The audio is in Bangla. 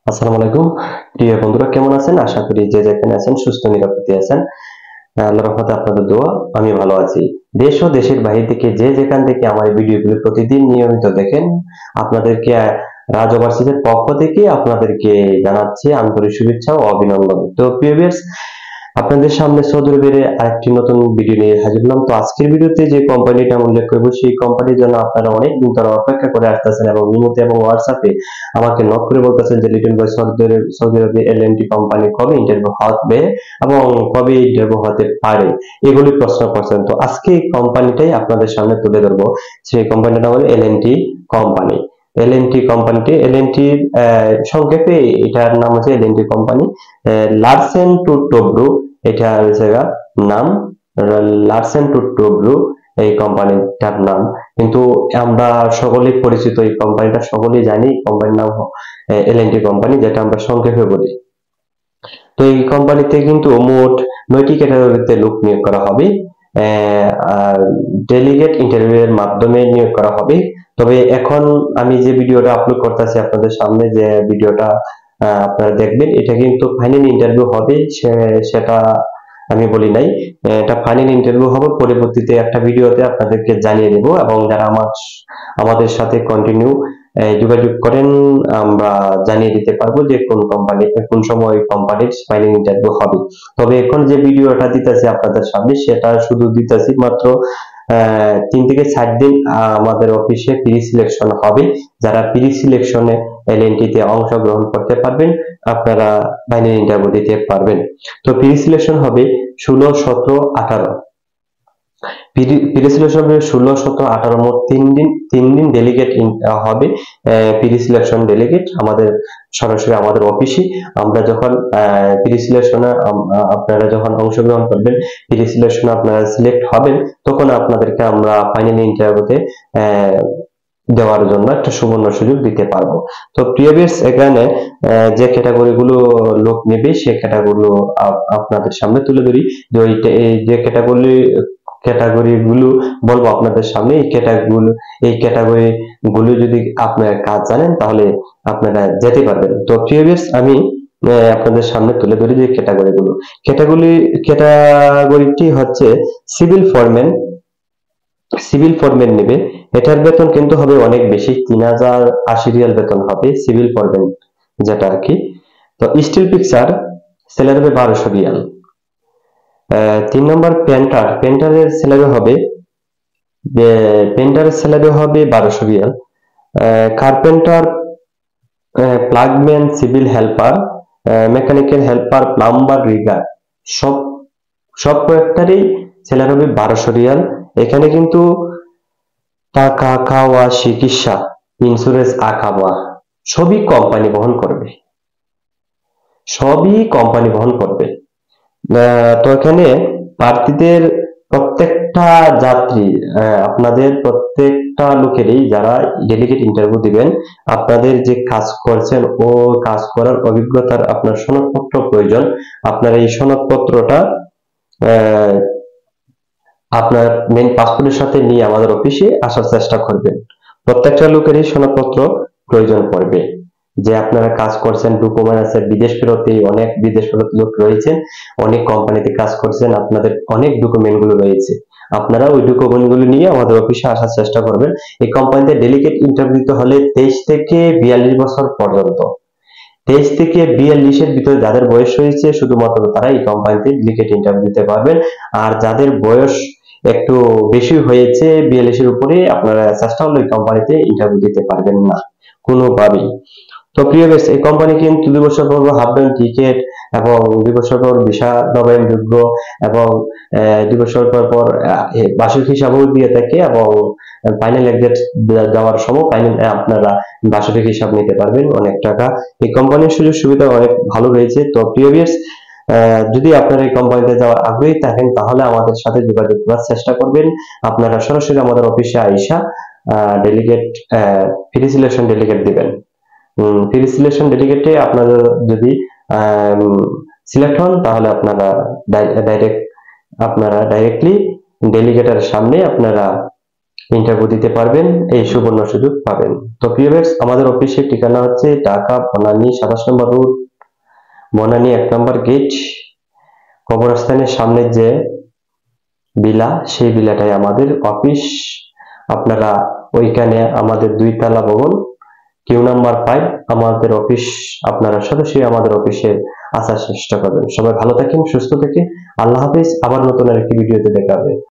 আসসালামু আলাইকুম প্রিয় বন্ধুরা, কেমন আছেন? আশা করি যে যেখানে আছেন সুস্থ নিরাপদে আছেন। আল্লাহর রহমতে আপনাদের দোয়া আমি ভালো আছি। দেশ ও দেশের বাইরে থেকে যে যেখান থেকে আমার এই ভিডিওগুলো প্রতিদিন নিয়মিত দেখেন, আপনাদেরকে রাজ ওভারসিজের পক্ষ থেকে আপনাদেরকে জানাচ্ছি আন্তরিক শুভেচ্ছা ও অভিনন্দন। তো প্রিয় ভিউয়ার্স, আপনাদের সামনে সৌদি আরবের আরেকটি নতুন ভিডিও নিয়ে হাজির হলাম। তো আজকের ভিডিওতে যে কোম্পানিটা আমি উল্লেখ করবো, সেই কোম্পানির জন্য আপনারা অনেক দিন ধরে অপেক্ষা করে আসতেছেন এবং ইমোতে এবং হোয়াটসঅ্যাপে আমাকে নক করে বলতেছেন যে লিটন ভাই, সৌদি আরবে এলএনটি কোম্পানি কবে ইন্টারভিউ হবে এবং কবে ইন্টারভিউ হতে পারে, এগুলি প্রশ্ন করছেন। তো আজকে এই কোম্পানিটাই আপনাদের সামনে তুলে ধরবো। সেই কোম্পানিটা হলো এলএনটি কোম্পানি। এলএনটি কোম্পানিটি এলএনটির সংক্ষেপে এটার নাম হচ্ছে এলএনটি কোম্পানি। লার্সেন টু টোব্রু এটা হচ্ছে নাম। লার্সেন টু টোব্রু এই কোম্পানিটার নাম, কিন্তু আমরা সকলেই পরিচিত, এই কোম্পানিটা সকলেই জানি। কোম্পানির নাম এলএনটি কোম্পানি, যেটা আমরা সংক্ষেপে বলি। তো এই কোম্পানিতে কিন্তু মোট 9টি ক্যাটাগরিতে লোক নিয়োগ করা হবে আর ডেলিগেট ইন্টারভিউ এর মাধ্যমে নিয়োগ করা হবে। তবে এখন আমি যে ভিডিওটা আপলোড করতেছি আপনাদের সামনে, যে ভিডিওটা আপনারা দেখবেন, এটা কিন্তু ফাইনাল ইন্টারভিউ হবে সেটা আমি বলি নাই। এটা ফাইনাল ইন্টারভিউ হবে, পরবর্তীতে একটা ভিডিওতে আপনাদেরকে জানিয়ে দেব। এবং যারা আমাদের সাথে কন্টিনিউ যোগাযোগ করেন, আমরা জানিয়ে দিতে পারবো যে কোন সময় কোম্পানির ফাইনাল ইন্টারভিউ হবে। তবে এখন যে ভিডিওটা দিতেছি আপনাদের সামনে, সেটা শুধু দিতেছি মাত্র 3 থেকে 7 দিন আমাদের অফিসে প্রি সিলেকশন হবে। যারা প্রি সিলেকশনে এলএনটি তে অংশগ্রহণ করতে পারবেন, আপনারা ফাইনাল ইন্টারভিউ দিতে পারবেন। তো প্রি সিলেকশন হবে 16, 17, 18। প্রি সিলেকশন হবে 16, 17, 18 মোট 3 দিন ডেলিগেট হবে। প্রি সিলেকশন ডেলিগেট আমাদের সরাসরি আমাদের অফিসে। আমরা যখন প্রি সিলেকশনে আপনারা যখন অংশগ্রহণ করবেন, প্রি সিলেকশনে আপনারা সিলেক্ট হবেন, তখন আপনাদেরকে আমরা ফাইনাল ইন্টারভিউতে দেওয়ার জন্য একটা সুবর্ণ সুযোগ দিতে পারবো। তো প্রিভিয়াস এখানে যে ক্যাটাগরি গুলো লোক নেবে, সে ক্যাটাগরি আপনাদের সামনে তুলে ধরি। যে যে ক্যাটাগরি গুলো বলবো আপনাদের সামনে, এই ক্যাটাগরি গুলো যদি আপনারা কাজ জানেন, তাহলে আপনারা যেতে পারবেন। তো প্রিভিয়াস আমি আপনাদের সামনে তুলে ধরি যে ক্যাটাগরিটি হচ্ছে সিভিল ফরম্যান। সিভিল ফরম্যান নেবে, এটার বেতন কিন্তু হবে অনেক বেশি, 3080 রিয়াল বেতন হবে সিভিল ফরম্যান যেটা আর কি। তো স্টিল পিকচার স্যালারি হবে 1200 রিয়াল। 3 নম্বর পেন্টারের স্যালারি হবে 1200 রিয়াল। কার্পেন্টার, প্লাগম্যান, civil helper, mechanical helper, plumber, rigger, সব কয়েকটারই স্যালারি হবে 1200 রিয়াল। এখানে কিন্তু টাকা খাওয়া, চিকিৎসা, ইন্স্যুরেন্স, আকামা সবই কোম্পানি বহন করবে, সবই কোম্পানি বহন করবে। তো এখানে প্রার্থীদের প্রত্যেকটা যাত্রী, আপনাদের প্রত্যেকটা লোকেরই যারা ডেলিগেট ইন্টারভিউ দিবেন, আপনাদের যে কাজ করছেন ও কাজ করার অভিজ্ঞতার আপনার সনদপত্র প্রয়োজন। আপনার এই সনদপত্রটা আপনার মেইন পাসপোর্টের সাথে নিয়ে আমাদের অফিসে আসার চেষ্টা করবেন। প্রত্যেকটা লোকেরই সনদপত্র প্রয়োজন পড়বে, যে আপনারা কাজ করছেন, ডকুমেন্ট আছে। অনেক বিদেশ ফেরত লোক রয়েছেন, অনেক কোম্পানিতে কাজ করছেন, আপনাদের অনেক ডকুমেন্ট গুলো রয়েছে। আপনারা ওই ডকুমেন্ট গুলো নিয়ে আমাদের অফিসে আসার চেষ্টা করবেন। এই কোম্পানিতে ডেলিগেট ইন্টারভিউ দিতে হলে 23 থেকে 42 বছর পর্যন্ত, 23 থেকে 42 এর ভিতরে যাদের বয়স হয়েছে, শুধুমাত্র তারা এই কোম্পানিতে ডেলিগেট ইন্টারভিউ দিতে পারবেন। আর যাদের বয়স একটু বেশি হয়েছে, 42 এর উপরে, আপনারা চেষ্টা হলে এই কোম্পানিতে ইন্টারভিউ দিতে পারবেন না কোনোভাবেই। তো প্রিয় বেশ, এই কোম্পানি কিন্তু 2 বছর পর হাফ টিকেট এবং 2 বছর পর ভিসা নবায়নযোগ্য এবং 2 বছর পর বার্ষিক হিসাবও দিয়ে থাকে। এবং ফাইনাল এক্সাম দেওয়ার সময় আপনারা বার্ষিক হিসাব নিতে পারবেন অনেক টাকা। এই কোম্পানির সুযোগ সুবিধা অনেক ভালো রয়েছে। তো প্রিয় ভিউয়ার্স, যদি আপনারা এই কোম্পানিতে যাওয়ার আগ্রহী থাকেন, তাহলে আমাদের সাথে যোগাযোগ করার চেষ্টা করবেন। আপনারা সরাসরি আমাদের অফিসে আইসা ডেলিগেট প্রি সিলেকশন ডেলিগেট দিবেন। প্রি সিলেকশন ডেলিগেটে আপনারা যদি সিলেক্ট হন, তাহলে আপনারা ডাইরেক্টলি ডেলিগেটের সামনে আপনারা ইন্টারভিউ দিতে পারবেন, এই সুবর্ণ সুযোগ পাবেন। তো প্রিয় ভিউয়ার্স, আমাদের অফিসের ঠিকানা হচ্ছে ঢাকা বনানী 27 নম্বর রোড, বনানী 1 নম্বর গেট, কবরস্থানের সামনে যে বিলা, সেই বিলাটাই আমাদের অফিস। আপনারা ওইখানে আমাদের 2 তলা ভবন, কিউ নাম্বার 5 আমাদের অফিস। আপনারা সরাসরি আমাদের অফিসে আসার চেষ্টা করবেন। সবাই ভালো থাকেন, সুস্থ থাকেন। আল্লাহ হাফেজ। আবার নতুন আরেকটি ভিডিওতে দেখা হবে।